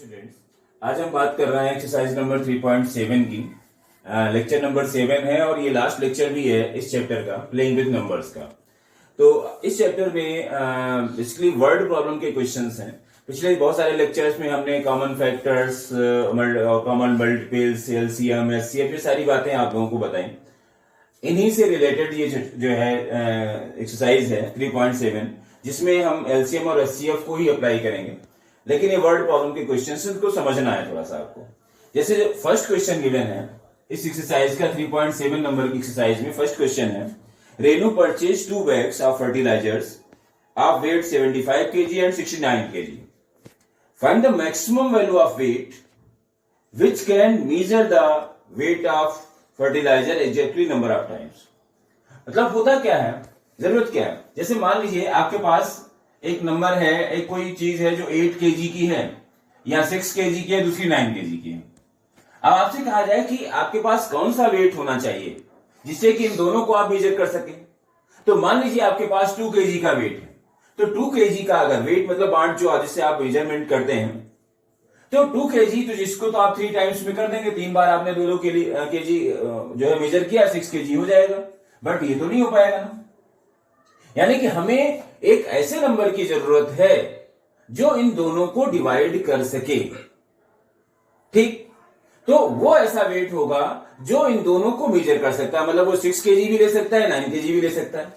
Students, आज हम बात कर रहे हैं एक्सरसाइज नंबर 3.7 की। लेक्चर नंबर 7 है और ये लास्ट लेक्चर भी है इस चैप्टर का, प्लेइंग विद नंबर्स का। तो इस चैप्टर में बेसिकली वर्ड प्रॉब्लम के क्वेश्चंस हैं। पिछले बहुत सारे लेक्चर्स में हमने common factors, common multiples, LCM, HCF, ये सारी बातें आप लोगों को बताई। इन्हीं से रिलेटेड ये जो है एक्सरसाइज है 3.7, जिसमें हम एलसीएम और एचसीएफ को ही अप्लाई करेंगे। लेकिन ये वर्ड प्रॉब्लम के क्वेश्चन को समझना है थोड़ा सा आपको। जैसे जो फर्स्ट क्वेश्चन गिवन है इस एक्सरसाइज का 3.7 नंबर की एक्सरसाइज में, फर्स्ट क्वेश्चन है Renu purchase 2 bags of fertilisers of weight 75 kg and 69 kg। Find the maximum value of weight which can measure the weight of fertiliser exactly number of times. मतलब होता क्या है, जरूरत क्या है। जैसे मान लीजिए आपके पास एक नंबर है, एक कोई चीज है जो 8 kg की है या 6 kg की है, दूसरी 9 kg की है। अब आपसे कहा जाए कि आपके पास कौन सा वेट होना चाहिए जिससे कि इन दोनों को आप मेजर कर सके। तो मान लीजिए आपके पास 2 kg का वेट है, तो 2 kg का अगर वेट मतलब 8 जो जिससे आप मेजरमेंट करते हैं, तो 2 kg तो जिसको तो आप 3 टाइम्स में कर देंगे, 3 बार आपने 2 kg जो है मेजर किया, 6 kg हो जाएगा। बट ये तो नहीं हो पाएगा ना। यानी कि हमें एक ऐसे नंबर की जरूरत है जो इन दोनों को डिवाइड कर सके। ठीक, तो वो ऐसा वेट होगा जो इन दोनों को मेजर कर सकता है। मतलब वो 6 kg भी ले सकता है, 9 kg भी ले सकता है।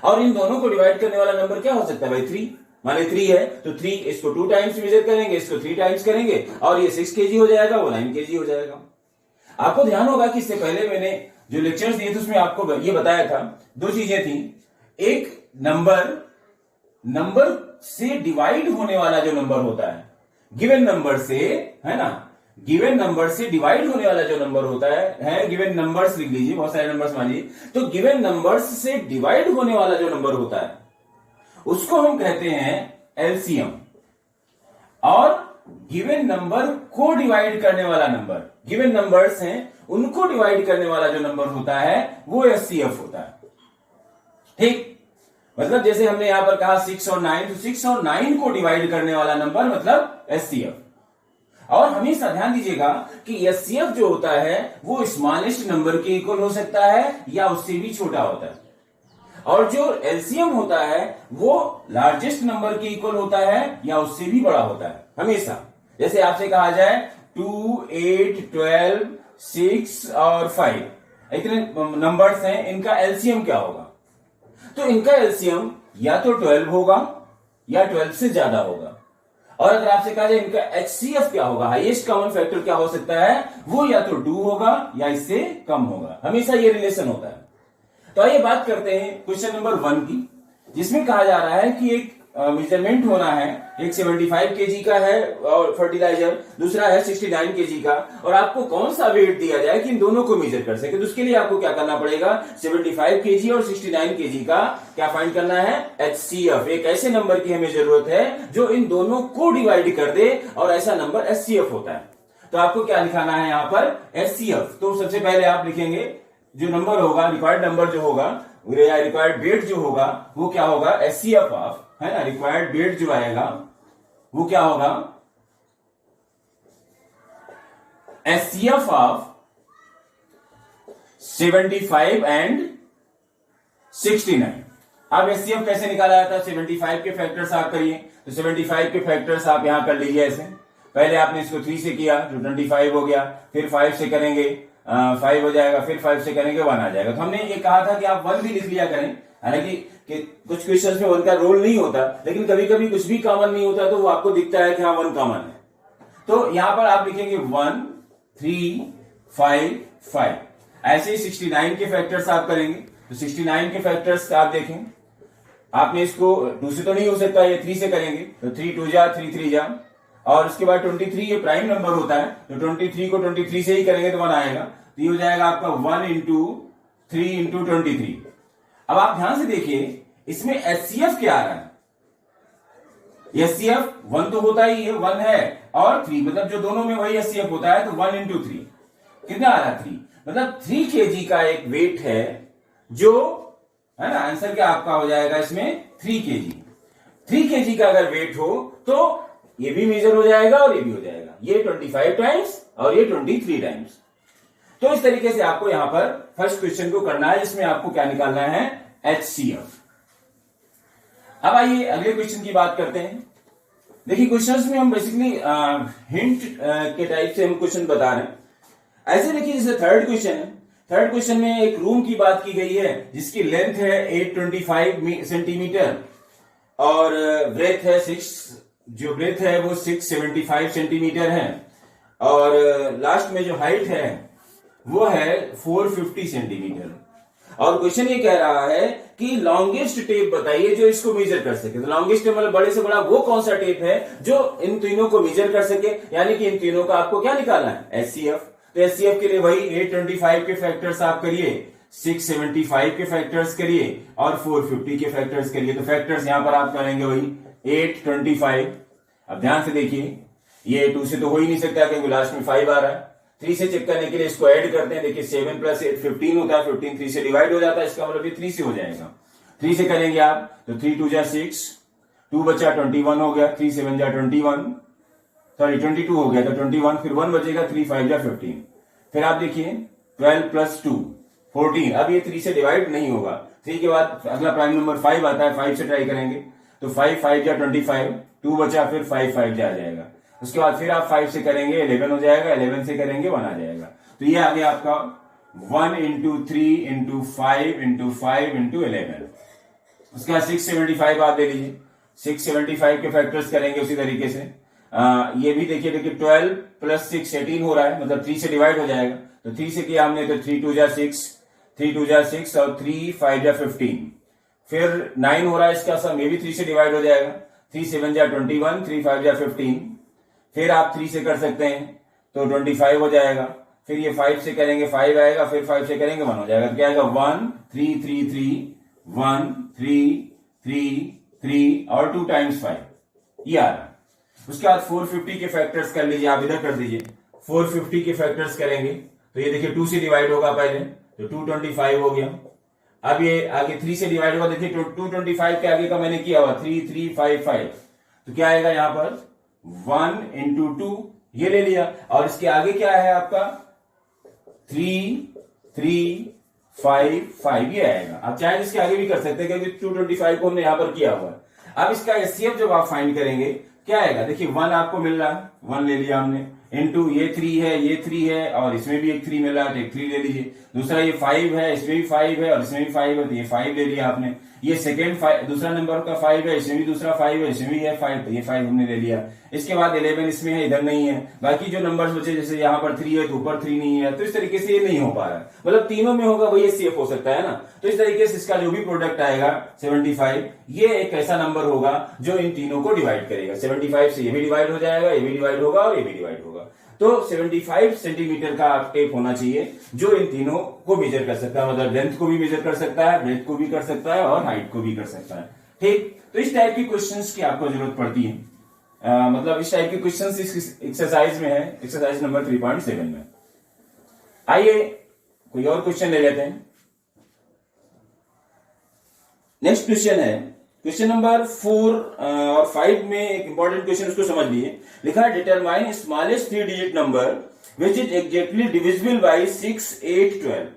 और इन दोनों को डिवाइड करने वाला नंबर क्या हो सकता है भाई? 3। मान ली 3 है तो 3 इसको 2 टाइम्स मेजर करेंगे, इसको 3 टाइम्स करेंगे और ये 6 kg हो जाएगा, वो 9 kg हो जाएगा। आपको ध्यान होगा कि इससे पहले मैंने जो लेक्चर्स दिए थे उसमें आपको ये बताया था, 2 चीजें थी। एक नंबर से डिवाइड होने वाला जो नंबर होता है, गिवन नंबर से, है ना, गिवन नंबर से डिवाइड होने वाला जो नंबर होता है गिवन नंबर्स लिख लीजिए, बहुत सारे नंबर्स मान लीजिए। तो गिवन नंबर्स से डिवाइड होने वाला जो नंबर होता है उसको हम कहते हैं एलसीएम। और गिवन नंबर को डिवाइड करने वाला नंबर, गिवन नंबर्स हैं उनको डिवाइड करने वाला जो नंबर होता है वो एचसीएफ होता है। ठीक, मतलब जैसे हमने यहां पर कहा 6 और 9, तो 6 और 9 को डिवाइड करने वाला नंबर मतलब एचसीएफ। और हमेशा ध्यान दीजिएगा कि एचसीएफ जो होता है वो स्मॉलेस्ट नंबर के इक्वल हो सकता है या उससे भी छोटा होता है, और जो एलसीएम होता है वो लार्जेस्ट नंबर के इक्वल होता है या उससे भी बड़ा होता है हमेशा। जैसे आपसे कहा जाए 2, 8, 12, 6 और 5, इतने नंबर्स हैं, इनका एलसीएम क्या होगा? तो इनका एलसीएम या तो 12 होगा या 12 से ज्यादा होगा। और अगर आपसे कहा जाए इनका एचसीएफ क्या होगा, हाईएस्ट कॉमन फैक्टर क्या हो सकता है, वो या तो 2 होगा या इससे कम होगा। हमेशा ये रिलेशन होता है। तो आइए बात करते हैं क्वेश्चन नंबर 1 की, जिसमें कहा जा रहा है कि एक मेजरमेंट होना है। एक 75 kg का है और फर्टिलाइजर, दूसरा है 69 kg का, और आपको कौन सा वेट दिया जाए कि इन दोनों को मेजर कर सके। तो उसके लिए आपको क्या करना पड़ेगा, 75 kg और 69 kg का क्या फाइंड करना है, एचसीएफ। एक ऐसे नंबर की हमें जरूरत है जो इन दोनों को डिवाइड कर दे, और ऐसा नंबर एचसीएफ होता है। तो आपको क्या लिखाना है यहां पर, एचसीएफ। तो सबसे पहले आप लिखेंगे जो नंबर होगा, रिक्वायर्ड नंबर जो होगा या रिक्वायर्ड वेट जो होगा वो क्या होगा, एचसीएफ ऑफ, है ना, रिक्वायर्ड वेट जो आएगा वो क्या होगा, एचसीएफ ऑफ 75 एंड 69। अब एचसीएफ कैसे निकाला जाता है, 75 के फैक्टर्स आप करिए। तो 75 के फैक्टर्स आप यहां कर लीजिए ऐसे। पहले आपने इसको 3 से किया जो 25 हो गया, फिर 5 से करेंगे 5 हो जाएगा, फिर 5 से करेंगे 1 आ जाएगा। तो हमने ये कहा था कि आप 1 भी लिख लिया करें। हालांकि कुछ क्वेश्चंस में 1 का रोल नहीं होता, लेकिन कभी कभी कुछ भी कॉमन नहीं होता तो वो आपको दिखता है कि हाँ 1 कॉमन है। तो यहां पर आप लिखेंगे 1, 3, 5, 5। ऐसे ही 69 के फैक्टर्स आप करेंगे। तो 69 के फैक्टर्स आप देखें, आपने इसको 2 से तो नहीं हो सकता, ये 3 से करेंगे। तो 3 2 जा, 3 3 जा, और उसके बाद 23 ये प्राइम नंबर होता है, तो 23 को 23 से ही करेंगे तो 1 आएगा। तो ये हो जाएगा आपका 1 इंटू 3 इंटू 23। अब आप ध्यान से देखिए इसमें एचसीएफ क्या आ रहा है, एचसीएफ 1 तो होता ही है, 1 है और 3, मतलब जो दोनों में वही एचसीएफ होता है। तो 1 इंटू 3 कितना आ रहा है, 3। मतलब 3 kg का एक वेट है जो, है ना, आंसर क्या आपका हो जाएगा इसमें 3 kg। 3 kg का अगर वेट हो तो ये भी मेजर हो जाएगा और ये भी हो जाएगा, ये 25 टाइम्स और ये 23 टाइम्स। तो इस तरीके से आपको यहां पर फर्स्ट क्वेश्चन को करना है, जिसमें आपको क्या निकालना है, HCF। अब आइए अगले क्वेश्चन की बात करते हैं। देखिए क्वेश्चंस में हम बेसिकली हिंट के टाइप से हम क्वेश्चन बता रहे हैं। ऐसे देखिए जैसे थर्ड क्वेश्चन है, थर्ड क्वेश्चन में एक रूम की बात की गई है जिसकी लेंथ है 825 सेंटीमीटर और ब्रेथ है 675 सेंटीमीटर है और लास्ट में जो हाइट है वो है 450 सेंटीमीटर। और क्वेश्चन ये कह रहा है कि लॉन्गेस्ट टेप बताइए जो इसको मेजर कर सके। तो लॉन्गेस्ट टेप मतलब बड़े से बड़ा वो कौन सा टेप है जो इन तीनों को मेजर कर सके, यानी कि इन तीनों का आपको क्या निकालना है, HCF। तो HCF के लिए वही 825 के फैक्टर्स आप करिए, 675 के फैक्टर्स करिए और 450 के फैक्टर्स करिए। तो फैक्टर्स यहां पर आप करेंगे वही 825। अब ध्यान से देखिए, ये 2 से तो हो ही नहीं सकता क्योंकि लास्ट में 5 आ रहा है। 3 से चेक करने के लिए इसको ऐड करते हैं। देखिए 7 + 8 15 होता है, 15 3 से डिवाइड हो जाता है, इसका मतलब ये 3 से हो जाएगा। 3 से करेंगे आप तो 3 2 जा 6, 2 बचा 21 हो गया, 3 7 जा 21, सॉरी 22 हो गया तो 21, फिर 1 बचेगा, 3 5 जा 15। फिर आप देखिए 12 + 2 14। अब ये 3 से डिवाइड नहीं होगा। 3 के बाद अगला प्राइम नंबर 5 आता है, 5 से ट्राई करेंगे तो 5 5 जा 25, 2 बचा, फिर 5 5 जा जाएगा। उसके बाद फिर आप 5 से करेंगे 11 हो जाएगा, 11 से करेंगे 1 आ जाएगा। तो ये आ गया आपका 1 × 3 × 5 × 5 × 11। उसके बाद 675 आप दे लीजिए, 675 के फैक्टर्स करेंगे उसी तरीके से। ये भी देखिए 12 + 6 18 हो रहा है, मतलब 3 से डिवाइड हो जाएगा। तो 3 से किया हमने तो 3 2 जा 6, 3 2 जा 6 और 3 5 जा 15। फिर 9 हो रहा है इसका सम, ये भी 3 से डिवाइड हो जाएगा, 3 7 जा 21, 3 5 जा 15। फिर आप 3 से कर सकते हैं तो 25 हो जाएगा। फिर ये 5 से करेंगे 5 आएगा, फिर 5 से करेंगे 1 हो जाएगा। तो क्या आएगा 1 3 3 3 1 3 3 3 और 2 × 5 ये आ रहा है। उसके बाद 450 के फैक्टर्स कर लीजिए, आप इधर कर दीजिए। 450 के फैक्टर्स करेंगे तो ये देखिए 2 से डिवाइड होगा पहले तो 225 हो गया। अब ये आगे 3 से डिवाइड होगा, देखिए 225 के आगे का मैंने किया हुआ 3 3 5 5। तो क्या आएगा यहां पर 1 × 2 ये ले लिया और इसके आगे क्या है आपका 3 3 5 5 ये आएगा। आप चाहे इसके आगे भी कर सकते हैं क्योंकि 225 को हमने यहां पर किया हुआ है। अब इसका HCF जब आप फाइंड करेंगे क्या आएगा, देखिए 1 आपको मिल रहा है, 1 ले लिया हमने, इनटू ये 3 है, ये 3 है और इसमें भी एक 3 मिल रहा है तो एक 3 ले लीजिए। दूसरा ये 5 है, इसमें भी 5 है और इसमें भी 5 है तो ये 5 ले लिया आपने। ये सेकेंड दूसरा नंबर का 5 है, इसमें भी दूसरा 5 है, इसमें भी है 5 तो ये 5 हमने ले लिया। इसके बाद 11 इसमें है, इधर नहीं है। बाकी जो नंबर्स बचे जैसे यहाँ पर 3 है तो ऊपर 3 नहीं है, तो इस तरीके से ये नहीं हो पा रहा है। मतलब तीनों में होगा वही HCF हो सकता है ना। तो इस तरीके से इसका जो भी प्रोडक्ट आएगा 75 ये एक ऐसा नंबर होगा जो इन तीनों को डिवाइड करेगा। 75 से ये भी डिवाइड हो जाएगा, ये भी डिवाइड होगा और ये भी डिवाइड होगा। तो 75 सेंटीमीटर का टेप होना चाहिए जो इन तीनों को मेजर कर सकता है, मतलब लेंथ को भी मेजर कर सकता है, ब्रेथ को भी कर सकता है और हाइट को भी कर सकता है। ठीक, तो इस टाइप की क्वेश्चंस की आपको जरूरत पड़ती है। मतलब इस टाइप के क्वेश्चंस इस एक्सरसाइज में है, एक्सरसाइज नंबर 3.7 में। आइए कोई और क्वेश्चन ले लेते हैं। नेक्स्ट क्वेश्चन है क्वेश्चन नंबर 4 और 5 में एक इंपॉर्टेंट क्वेश्चन, उसको समझ लिए। लिखा है determine smallest 3 digit number which is exactly divisible by 6 8 12।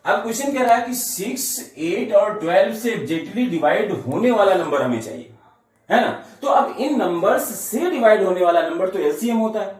अब क्वेश्चन कह रहा है कि 6 8 और 12 से एग्जैक्टली डिवाइड होने वाला नंबर हमें चाहिए, है ना। तो अब इन नंबर्स से डिवाइड होने वाला नंबर तो एलसीएम होता है,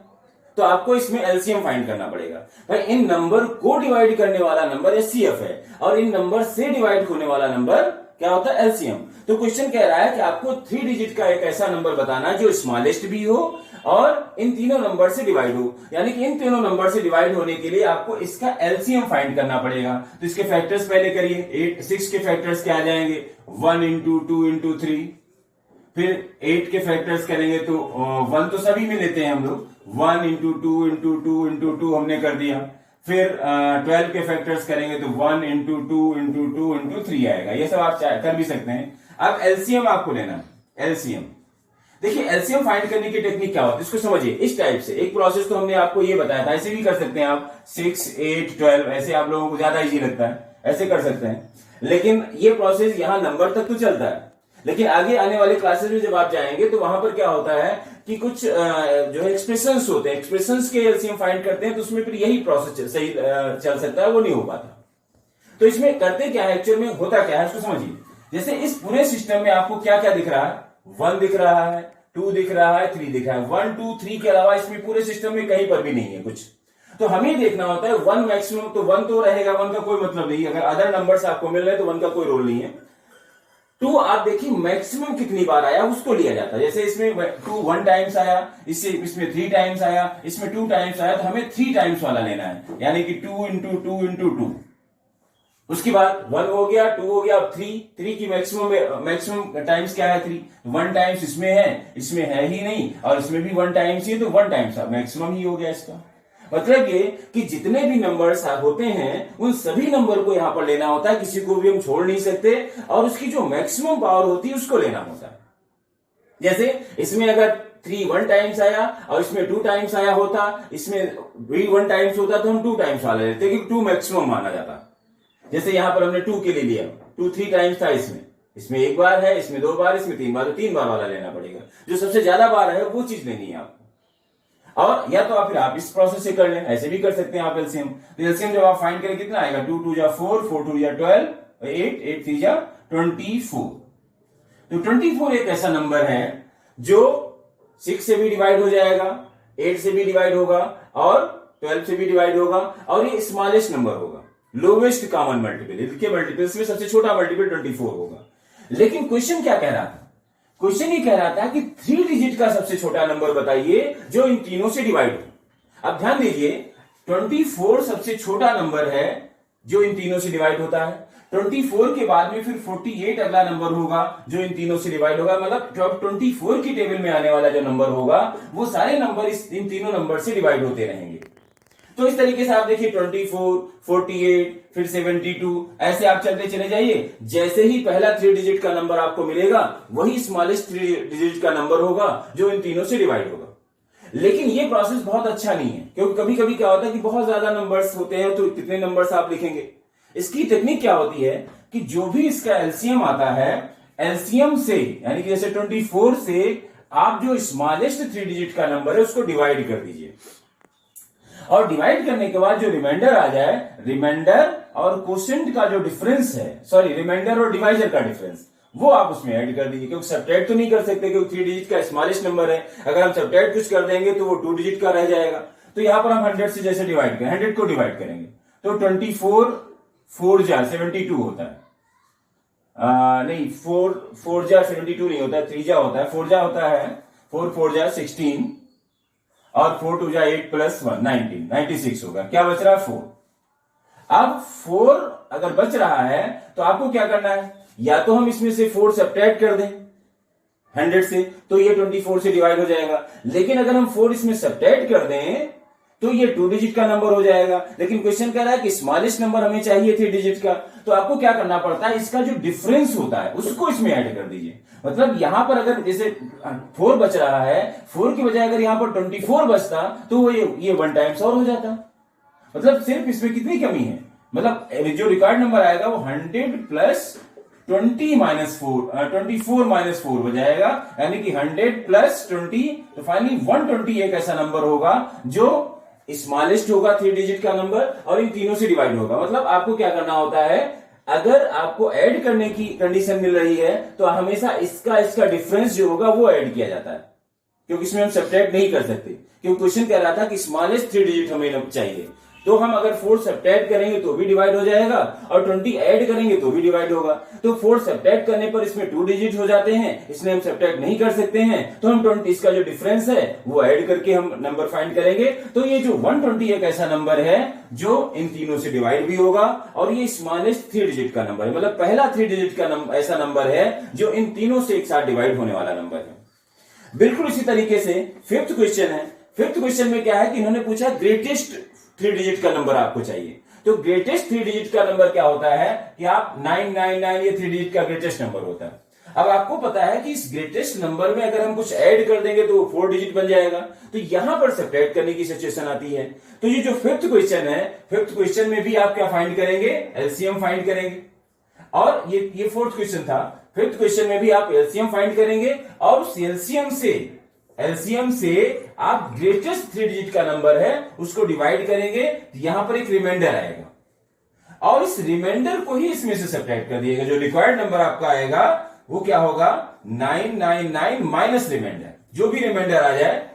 तो आपको इसमें एलसीएम फाइंड करना पड़ेगा। भाई इन नंबर को डिवाइड करने वाला नंबर एचसीएफ है और इन नंबर से डिवाइड होने वाला नंबर क्या होता है, एलसीएम। तो क्वेश्चन कह रहा है कि आपको 3 डिजिट का एक ऐसा नंबर बताना जो स्मॉलेस्ट भी हो और इन तीनों नंबर से डिवाइड हो, यानी कि इन तीनों नंबर से डिवाइड होने के लिए आपको इसका एलसीएम फाइंड करना पड़ेगा। तो इसके फैक्टर्स पहले करिए। 6 के फैक्टर्स क्या आ जाएंगे, 1 × 2 × 3। फिर 8 के फैक्टर्स करेंगे तो 1 तो सभी में लेते हैं हम लोग, 1 × 2 × 2 × 2 हमने कर दिया। फिर 12 के फैक्टर्स करेंगे तो 1 × 2 × 2 × 3 आएगा। ये सब आप कर भी सकते हैं। अब एलसीएम आपको लेना है। एलसीएम देखिए, एलसीएम फाइंड करने की टेक्निक क्या होती है इसको समझिए। इस टाइप से एक प्रोसेस तो हमने आपको ये बताया था, ऐसे भी कर सकते हैं आप 6 8 12, ऐसे आप लोगों को ज्यादा इजी लगता है, ऐसे कर सकते हैं। लेकिन ये प्रोसेस यहां नंबर तक तो चलता है, लेकिन आगे आने वाले क्लासेस में जब आप जाएंगे तो वहां पर क्या होता है कि कुछ जो है एक्सप्रेशंस होते हैं, एक्सप्रेशंस के एलसीएम फाइंड करते हैं, तो उसमें फिर यही प्रोसेस सही चल सकता है, वो नहीं हो पाता। तो इसमें करते क्या है, एक्चुअल में होता क्या है उसको समझिए। जैसे इस पूरे सिस्टम में आपको क्या क्या दिख रहा है, 1 दिख रहा है, 2 दिख रहा है, 3 दिख रहा है। 1 2 3 के अलावा इसमें पूरे सिस्टम में कहीं पर भी नहीं है कुछ। तो हमें देखना होता है 1 मैक्सिमम, तो 1 तो रहेगा, 1 का कोई मतलब नहीं। अगर अदर नंबर्स आपको मिल रहे हैं तो 1 का कोई रोल नहीं है। 2 आप देखिए मैक्सिमम कितनी बार आया उसको लिया जाता है। जैसे इसमें 2 1 टाइम्स आया, इसमें 3 टाइम्स आया, इसमें 2 टाइम्स आया, तो हमें 3 टाइम्स वाला लेना है, यानी कि 2 इंटू 2 इंटू 2। उसके बाद 1 हो गया, 2 हो गया, अब 3 की मैक्सिमम टाइम्स क्या है, 3। 1 टाइम्स इसमें है ही नहीं, और इसमें भी 1 टाइम्स ही, तो 1 टाइम्स मैक्सिमम ही हो गया इसका। मतलब ये कि जितने भी नंबर्स होते हैं उन सभी नंबर को यहां पर लेना होता है, किसी को भी हम छोड़ नहीं सकते, और उसकी जो मैक्सिमम पावर होती है उसको लेना होता है। जैसे इसमें अगर 3 1 टाइम्स आया और इसमें 2 टाइम्स आया होता, इसमें भी 1 टाइम्स होता, तो हम 2 टाइम्स वाला लेते, क्योंकि 2 मैक्सिमम माना जाता। जैसे यहां पर हमने 2 के लिए लिया, 2 3 टाइम्स था, इसमें 1 बार है, इसमें 2 बार, इसमें 3 बार, तो 3 बार वाला लेना पड़ेगा। जो सबसे ज्यादा बार है वो चीज लेनी है आपको। और या तो फिर आप इस प्रोसेस से कर लें, ऐसे भी कर सकते हैं आप एलसीएम। तो एलसीएम जब आप फाइंड करें कितना आएगा, 2 2 जा 4, 4 2 जा 12, 8 8 3 जा 24। तो 24 एक ऐसा नंबर है जो 6 से भी डिवाइड हो जाएगा, 8 से भी डिवाइड होगा, और 12 से भी डिवाइड होगा, और ये स्मॉलेस्ट नंबर होगा, लोवेस्ट कॉमन मल्टीपल। इसके मल्टीपल्स में सबसे छोटा मल्टीपल 24 होगा। लेकिन क्वेश्चन क्या कह रहा था, क्वेश्चन ये कह रहा था कि 3 डिजिट का सबसे छोटा नंबर बताइए जो इन तीनों से डिवाइड हो। अब ध्यान दीजिए, 24 सबसे छोटा नंबर है जो इन तीनों से डिवाइड होता है। 24 के बाद में फिर 48 अगला नंबर होगा जो इन तीनों से डिवाइड होगा। मतलब 24 की टेबल में आने वाला जो नंबर होगा वो सारे नंबर इन तीनों नंबर से डिवाइड होते रहेंगे। तो इस तरीके से आप देखिए 24, 48, फिर 72, ऐसे आप चलते चले जाइए। जैसे ही पहला 3 डिजिट का नंबर आपको मिलेगा वही स्मॉलेस्ट 3 डिजिट का नंबर होगा जो इन तीनों से डिवाइड होगा। लेकिन ये प्रोसेस बहुत अच्छा नहीं है, क्योंकि कभी कभी क्या होता है कि बहुत ज्यादा नंबर्स होते हैं, तो कितने नंबर्स आप लिखेंगे। इसकी टेक्निक क्या होती है कि जो भी इसका एलसीएम आता है, एलसीएम से यानी कि जैसे 24 से आप जो स्मॉलेस्ट 3 डिजिट का नंबर है उसको डिवाइड कर दीजिए, और डिवाइड करने के बाद जो रिमाइंडर आ जाए, रिमाइंडर और कोशेंट का जो डिफरेंस है, सॉरी रिमाइंडर और डिवाइजर का डिफरेंस, वो आप उसमें ऐड कर दीजिए। क्योंकि सब्ट्रैक्ट तो नहीं कर सकते, क्योंकि 3 डिजिट का स्मॉलेस्ट नंबर है। अगर हम सब्ट्रैक्ट कुछ कर देंगे तो वो 2 डिजिट का रह जाएगा। तो यहां पर हम 100 से जैसे डिवाइड करें, 100 को डिवाइड करेंगे तो 24 4 जा 72 होता है। नहीं, 4 जा 72 नहीं होता है, 3 जा होता है, 4 जा होता है, 4 4 जा 16, और 4 2 जा 8 प्लस 1 19, 96 होगा। क्या बच रहा है 4। अब 4 अगर बच रहा है तो आपको क्या करना है, या तो हम इसमें से 4 सब्ट्रैक्ट कर दें 100 से, तो ये 24 से डिवाइड हो जाएगा। लेकिन अगर हम 4 इसमें सब्ट्रैक्ट कर दें तो ये 2 डिजिट का नंबर हो जाएगा। लेकिन क्वेश्चन कह रहा है कि स्मॉलेस्ट नंबर हमें चाहिए 3 डिजिट का, तो आपको क्या करना पड़ता है, इसका जो डिफरेंस होता है उसको इसमें ऐड कर दीजिए। मतलब यहां पर अगर जैसे 4 बच रहा है, 4 की बजाय अगर यहां पर 24 बचता तो वो ये 1 टाइम्स और हो जाता। मतलब सिर्फ इसमें कितनी कमी है, मतलब जो रिकॉर्ड नंबर आएगा वो 100 प्लस 20 माइनस 4, 24 माइनस 4 हो जाएगा, यानी कि 100 प्लस 20, तो फाइनली 120 एक ऐसा नंबर होगा जो स्मॉलेस्ट होगा 3 डिजिट का नंबर, और इन तीनों से डिवाइड होगा। मतलब आपको क्या करना होता है, अगर आपको ऐड करने की कंडीशन मिल रही है तो हमेशा इसका डिफरेंस जो होगा वो ऐड किया जाता है, क्योंकि इसमें हम सब्ट्रैक्ट नहीं कर सकते, क्योंकि क्वेश्चन कह रहा था कि स्मॉलेस्ट 3 डिजिट हमें चाहिए। तो हम अगर 4 सब्ट्रैक्ट करेंगे तो भी डिवाइड हो जाएगा, और 20 ऐड करेंगे तो भी डिवाइड होगा। तो 4 सब्ट्रैक्ट करने पर इसमें 2 डिजिट हो जाते हैं, इसलिए हम सब्ट्रैक्ट नहीं कर सकते हैं। तो हम 20 इसका जो डिफरेंस है वो ऐड करके हम नंबर फाइंड करेंगे। तो ये जो 120 एक ऐसा नंबर है जो इन तीनों से डिवाइड भी होगा, और ये स्मॉलेस्ट 3 डिजिट का नंबर है। मतलब पहला 3 डिजिट का ऐसा नंबर है जो इन तीनों से एक साथ डिवाइड होने वाला नंबर है। बिल्कुल इसी तरीके से 5th क्वेश्चन है। 5th क्वेश्चन में क्या है कि इन्होंने पूछा ग्रेटेस्ट 3 डिजिट का नंबर आपको चाहिए। तो ग्रेटेस्ट 3 डिजिट का नंबर क्या होता है कि आप 999, ये 3 डिजिट का ग्रेटेस्ट नंबर होता है। अब आपको पता है कि इस ग्रेटेस्ट नंबर में अगर हम कुछ ऐड कर देंगे तो 4 डिजिट बन जाएगा। तो यहां पर सब्ट्रैक्ट करने की सिचुएशन आती है। तो ये जो 5th क्वेश्चन है, 5th क्वेश्चन में भी आप क्या फाइंड करेंगे, एलसीएम फाइंड करेंगे। और ये 4th क्वेश्चन था। 5th क्वेश्चन में भी आप एलसीएम फाइंड करेंगे, और उस एलसीएम से एलसीएम से आप ग्रेटेस्ट 3 डिजिट का नंबर है उसको डिवाइड करेंगे तो यहां पर एक रिमाइंडर आएगा और इस रिमाइंडर को ही इसमें से सब्ट्रैक्ट कर दिएगा। जो रिक्वायर्ड नंबर आपका आएगा वो क्या होगा 999 माइनस रिमाइंडर। जो भी रिमाइंडर आ जाए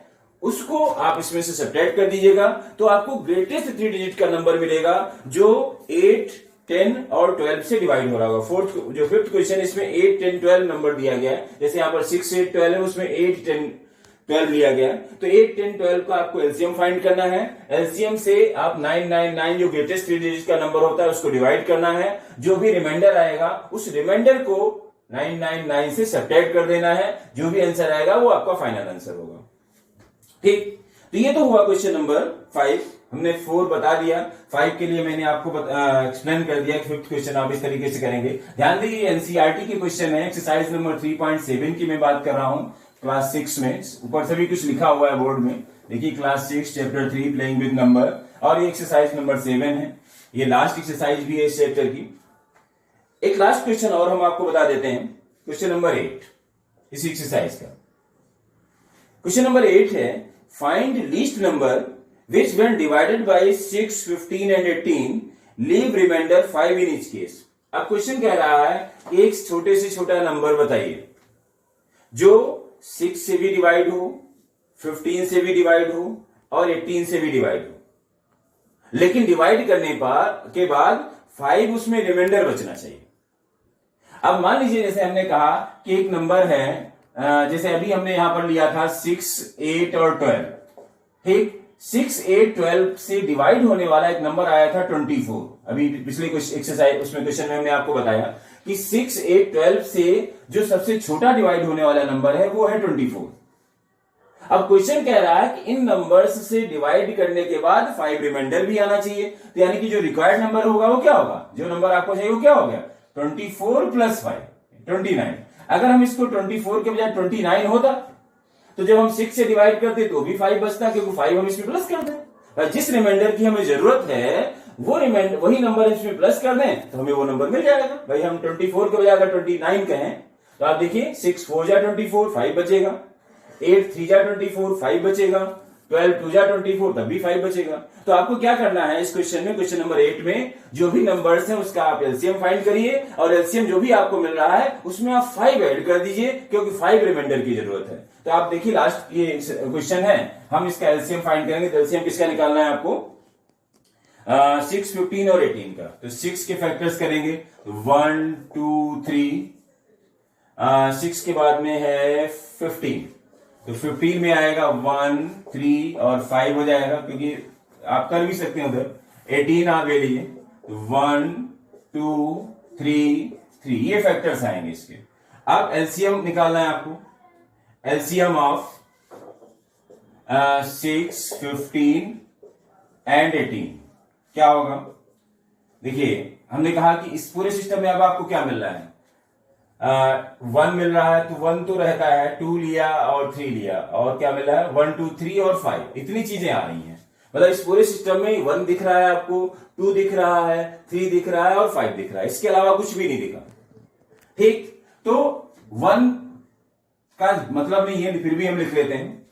उसको आप इसमें से सब्ट्रैक्ट कर दीजिएगा तो आपको ग्रेटेस्ट 3 डिजिट का नंबर मिलेगा जो 8, 10 और 12 से डिवाइड हो रहा होगा। फिफ्थ क्वेश्चन इसमें 8, 10, 12 नंबर दिया गया है। जैसे यहां पर 6, 8, 12 है उसमें 8, 10, 12 लिया गया है। तो 8, 10, 12 का आपको एलसीएम फाइंड करना है। एलसीएम से आप 999 जो ग्रेटेस्ट 3 डिजिट का नंबर होता है उसको डिवाइड करना है। जो भी रिमाइंडर आएगा उस रिमाइंडर को 999 से सब्ट्रैक्ट कर देना है। जो भी आंसर आएगा वो आपका फाइनल आंसर होगा। ठीक, तो ये तो हुआ क्वेश्चन नंबर 5। हमने 4 बता दिया, 5 के लिए मैंने आपको एक्सप्लेन कर दिया कि 5th क्वेश्चन आप इस तरीके से करेंगे। ध्यान दीजिए एनसीईआरटी के क्वेश्चन है। एक्सरसाइज नंबर 3.7 की मैं बात कर रहा हूं क्लास 6 में। ऊपर से भी कुछ लिखा हुआ है बोर्ड में, देखिए class 6 chapter 3 playing with number, और ये एक्सरसाइज नंबर 7 है। ये लास्ट एक्सरसाइज भी है इस चैप्टर की। एक लास्ट क्वेश्चन और हम आपको बता देते हैं, क्वेश्चन नंबर 8 इसी एक्सरसाइज का। क्वेश्चन नंबर 8 है find least number which when divided by 6, 15 and 18 leave remainder 5 in each case. अब क्वेश्चन कह रहा है कि एक छोटे से छोटा नंबर बताइए जो 6 से भी डिवाइड हो, 15 से भी डिवाइड हो और 18 से भी डिवाइड हो, लेकिन डिवाइड करने के बाद 5 उसमें रिमाइंडर बचना चाहिए। अब मान लीजिए जैसे हमने कहा कि एक नंबर है, जैसे अभी हमने यहां पर लिया था 6, 8 और 12। ठीक, 6, 8, 12 से डिवाइड होने वाला एक नंबर आया था 24। अभी पिछले एक्सरसाइज उसमें क्वेश्चन में हमने आपको बताया कि 6, 8, 12 से जो सबसे छोटा डिवाइड होने वाला नंबर है वो है 24। अब क्वेश्चन कह रहा है कि इन नंबर्स से डिवाइड करने के बाद 5 रिमाइंडर भी आना चाहिए। तो यानी कि जो रिक्वायर्ड नंबर होगा वो क्या होगा, जो नंबर आपको चाहिए वो क्या हो गया 24 प्लस 5 29। अगर हम इसको 24 के बजाय 29 होता तो जब हम 6 से डिवाइड करते तो भी 5 बचता, क्योंकि 5 हम इसमें प्लस कर दें। जिस रिमाइंडर की हमें जरूरत है वो रिमाइंडर वही नंबर इसमें प्लस कर दें तो हमें वो नंबर मिल जाएगा। भाई हम 24 के बजाय अगर 29 कहें तो आप देखिए 6 4 जा 24 5 बचेगा, 8 3 जा 24 5 बचेगा, 12 2 जा 24 तब भी 5 बचेगा। तो आपको क्या करना है इस क्वेश्चन में, क्वेश्चन नंबर 8 में जो भी नंबर्स हैं उसका आप एलसीएम फाइंड करिए और एलसीएम जो भी आपको मिल रहा है उसमें आप 5 ऐड कर दीजिए क्योंकि 5 रिमाइंडर की जरूरत है। तो आप देखिए लास्ट ये क्वेश्चन है, हम इसका एलसीएम फाइंड करेंगे। तो एलसीएम किसका निकालना है आपको 6, 15 और 18 का। तो 6 के फैक्टर्स करेंगे 1 2 3, 6 के बाद में है 15, तो 15 में आएगा 1 3 और 5 हो जाएगा, क्योंकि आप कर भी सकते हैं उधर 18 आप ले लीजिए। 1 2 3 3 ये फैक्टर्स आएंगे इसके। अब एलसीएम निकालना है आपको, एलसीएम ऑफ 6 15 एंड 18 क्या होगा। देखिए हमने कहा कि इस पूरे सिस्टम में अब आपको क्या मिल रहा है, 1 मिल रहा है तो 1 तो रहता है, 2 लिया और 3 लिया, और क्या मिला है 1 2 3 और 5, इतनी चीजें आ रही हैं। मतलब इस पूरे सिस्टम में 1 दिख रहा है आपको, 2 दिख रहा है, 3 दिख रहा है और 5 दिख रहा है, इसके अलावा कुछ भी नहीं दिखा। ठीक, तो 1 का मतलब नहीं है, फिर भी हम लिख लेते हैं।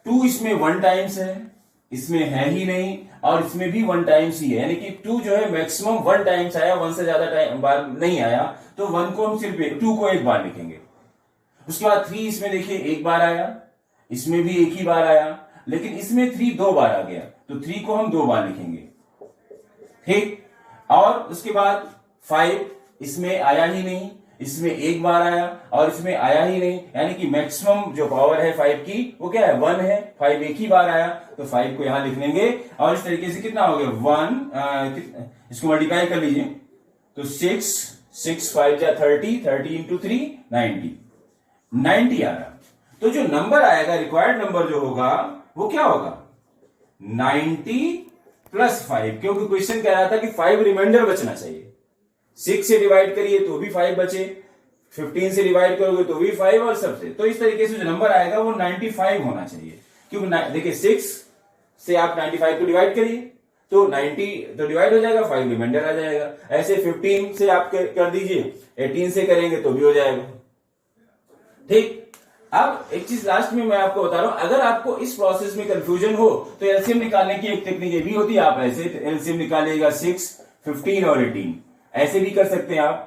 2 इसमें 1 टाइम्स है, इसमें है ही नहीं, और इसमें भी 1 टाइम्स ही है, यानी कि 2 जो है मैक्सिमम 1 टाइम्स आया, 1 से ज्यादा बार नहीं आया। तो 1 को हम सिर्फ 2 को एक बार लिखेंगे। उसके बाद 3 इसमें देखिए एक बार आया, इसमें भी एक ही बार आया, लेकिन इसमें 3 2 बार आ गया, तो 3 को हम 2 बार लिखेंगे। ठीक, और उसके बाद 5 इसमें आया ही नहीं, इसमें एक बार आया और इसमें आया ही नहीं, यानी कि मैक्सिमम जो पावर है 5 की वो क्या है 1 है। 5 एक ही बार आया तो 5 को यहां लिख लेंगे, और इस तरीके से कितना हो गया 1, इसको मल्टीप्लाई कर लीजिए तो 6 6 5 जा 30, 30 इंटू 3 90 आ रहा। तो जो नंबर आएगा रिक्वायर्ड नंबर जो होगा वो क्या होगा 90 प्लस 5, क्योंकि क्वेश्चन कह रहा था कि 5 रिमाइंडर बचना चाहिए। 6 से डिवाइड करिए तो भी 5 बचे, 15 से डिवाइड करोगे तो भी 5, और सबसे। तो इस तरीके से जो नंबर आएगा वो 95 होना चाहिए, क्योंकि देखिए 6 से आप 95 को डिवाइड करिए तो 90 तो डिवाइड हो जाएगा, 5 रिमाइंडर आ जाएगा। ऐसे 15 से आप कर दीजिए, 18 से करेंगे तो भी हो जाएगा। ठीक, अब एक चीज लास्ट में मैं आपको बता रहा हूं, अगर आपको इस प्रोसेस में कंफ्यूजन हो तो एलसीएम निकालने की एक टेक्निक ये भी होती है। आप ऐसे एलसीएम निकालिएगा 6, 15 और 18, ऐसे भी कर सकते हैं आप।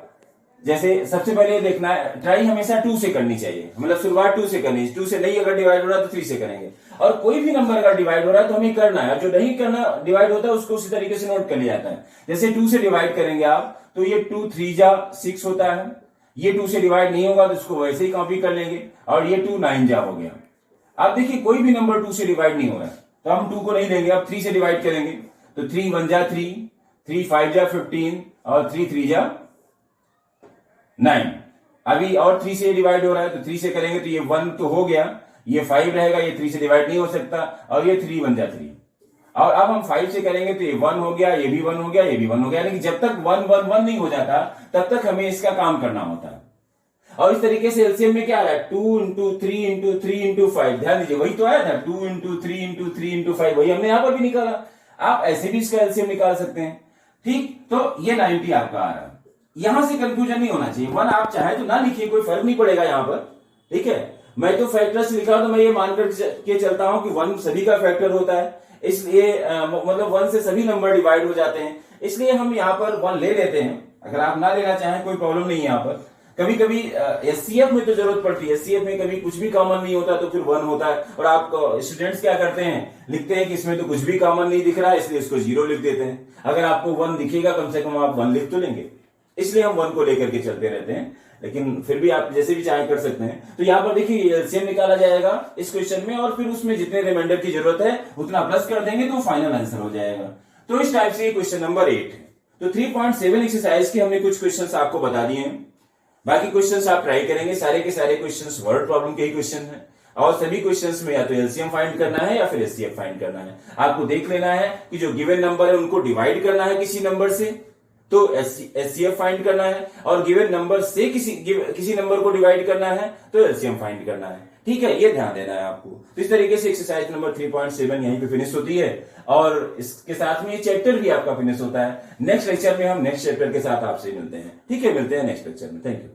जैसे सबसे पहले देखना है, ट्राई हमेशा 2 से करनी चाहिए, मतलब शुरुआत 2 से करनी है। 2 से नहीं अगर डिवाइड हो रहा है तो 3 से करेंगे। और कोई भी नंबर अगर डिवाइड हो रहा है तो हमें करना है, जो नहीं करना डिवाइड होता है उसको उसी तरीके से नोट कर लिया जाता है। जैसे 2 से डिवाइड करेंगे आप तो ये 2 3 जा 6 होता है। ये 2 से डिवाइड नहीं होगा तो इसको वैसे ही कॉपी कर लेंगे, और ये 2 9 जा हो गया। आप देखिए कोई भी नंबर 2 से डिवाइड नहीं हो रहा है तो हम 2 को नहीं लेंगे, अब 3 से डिवाइड करेंगे तो 3 1 जा 3, 3 5 जा 15 और 3 3 जा 9। अभी और 3 से डिवाइड हो रहा है तो 3 से करेंगे तो ये 1 तो हो गया, ये 5 रहेगा, ये 3 से डिवाइड नहीं हो सकता, और ये 3 1 जा 3। और अब हम 5 से करेंगे तो ये 1 हो गया, ये भी 1 हो गया, ये भी 1 हो गया। लेकिन जब तक 1 1 1 नहीं हो जाता तब तक हमें इसका काम करना होता है। और इस तरीके से एलसीएम में क्या आ रहा है, 2 इंटू 3 इंटू 3 इंटू 5, ध्यान दीजिए वही तो आया था, 2 इंटू 3 इंटू 3 इंटू 5, वही हमने यहां पर भी निकाला। आप ऐसे भी इसका एलसीएम निकाल सकते हैं। ठीक, तो ये 90 आपका आ रहा है। यहां से कंफ्यूजन नहीं होना चाहिए। 1 आप चाहे तो ना लिखिए, कोई फर्क नहीं पड़ेगा यहां पर, ठीक है। मैं तो फैक्टर्स लिखा तो मैं ये मानकर के चलता हूं कि 1 सभी का फैक्टर होता है, इसलिए मतलब 1 से सभी नंबर डिवाइड हो जाते हैं, इसलिए हम यहाँ पर 1 ले लेते हैं। अगर आप ना लेना चाहें कोई प्रॉब्लम नहीं है यहाँ पर। कभी कभी एचसीएफ में तो जरूरत पड़ती है, एचसीएफ में कभी कुछ भी कॉमन नहीं होता तो फिर 1 होता है, और आप स्टूडेंट्स क्या करते हैं, लिखते हैं कि इसमें तो कुछ भी कॉमन नहीं दिख रहा है इसलिए इसको 0 लिख देते हैं। अगर आपको 1 दिखेगा कम से कम आप 1 लिख तो लेंगे, इसलिए हम 1 को लेकर के चलते रहते हैं। लेकिन फिर भी आप जैसे भी चाहे कर सकते हैं। तो यहाँ पर देखिए एलसीएम निकाला जाएगा इस क्वेश्चन में, और फिर उसमें जितने रिमाइंडर की जरूरत है उतना प्लस कर देंगे तो फाइनल आंसर हो जाएगा। तो इस टाइप से क्वेश्चन नंबर 8 है। तो 3.7 एक्सरसाइज के हमने कुछ क्वेश्चंस आपको बता दिए हैं। बाकी क्वेश्चंस आप ट्राई करेंगे, सारे के सारे क्वेश्चंस वर्ड प्रॉब्लम के ही क्वेश्चन हैं, और सभी क्वेश्चंस में या तो एलसीएम फाइंड करना है या फिर एचसीएफ फाइंड करना है। आपको देख लेना है कि जो गिवन नंबर है उनको डिवाइड करना है किसी नंबर से तो एचसीएफ फाइंड करना है, और गिवन नंबर से किसी नंबर को डिवाइड करना है तो एलसीएम फाइंड करना है। ठीक है, ये ध्यान देना है आपको। तो इस तरीके से एक्सरसाइज नंबर 3.7 यहीं पे फिनिश होती है, और इसके साथ में ये चैप्टर भी आपका फिनिश होता है। नेक्स्ट लेक्चर में हम नेक्स्ट चैप्टर के साथ आपसे मिलते हैं। ठीक है, मिलते हैं नेक्स्ट लेक्चर में। Thank you.